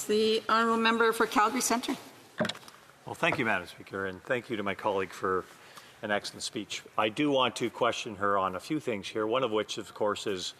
The honourable member for Calgary Centre. Well, thank you, Madam Speaker, and thank you to my colleague for an excellent speech. I do want to question her on a few things here, one of which, of course, is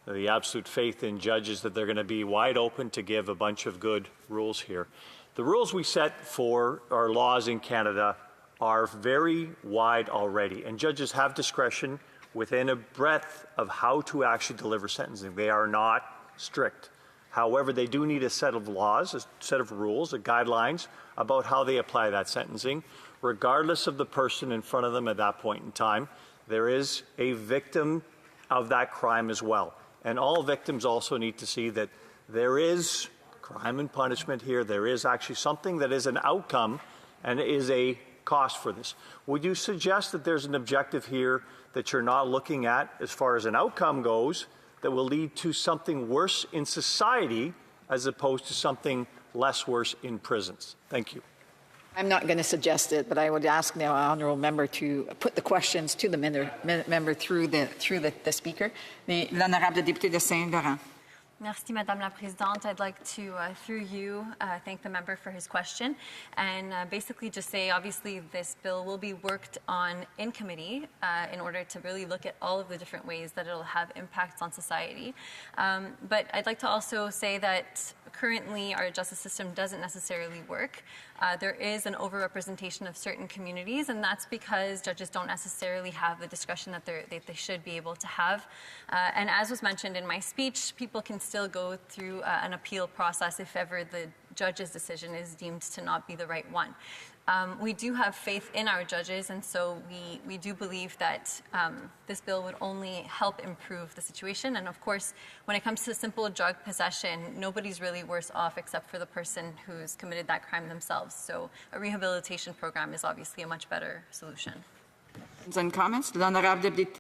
the absolute faith in judges that they're going to be wide open to give a bunch of good rules here. The rules we set for our laws in Canada are very wide already, and judges have discretion within a breadth of how to actually deliver sentencing. They are not strict. However, they do need a set of laws, a set of rules, guidelines about how they apply that sentencing, regardless of the person in front of them at that point in time. There is a victim of that crime as well. And all victims also need to see that there is crime and punishment here. There is actually something that is an outcome and is a cost for this. Would you suggest that there's an objective here that you're not looking at as far as an outcome goes that will lead to something worse in society as opposed to something less worse in prisons? Thank you. I'm not going to suggest it, but I would ask the honourable member to put the questions to the member through the speaker. L'honorable député de Saint-Laurent. Merci, Madame la Présidente. I'd like to, through you, thank the member for his question and basically just say, obviously, this bill will be worked on in committee in order to really look at all of the different ways that it'll have impacts on society. But I'd like to also say that currently our justice system doesn't necessarily work. There is an overrepresentation of certain communities, and that's because judges don't necessarily have the discretion that they should be able to have. And as was mentioned in my speech, people can still go through an appeal process if ever the judge's decision is deemed to not be the right one. We do have faith in our judges, and so we do believe that this bill would only help improve the situation. And of course, when it comes to simple drug possession, nobody's really worse off except for the person who's committed that crime themselves. So a rehabilitation program is obviously a much better solution. And comments? L'honorable député.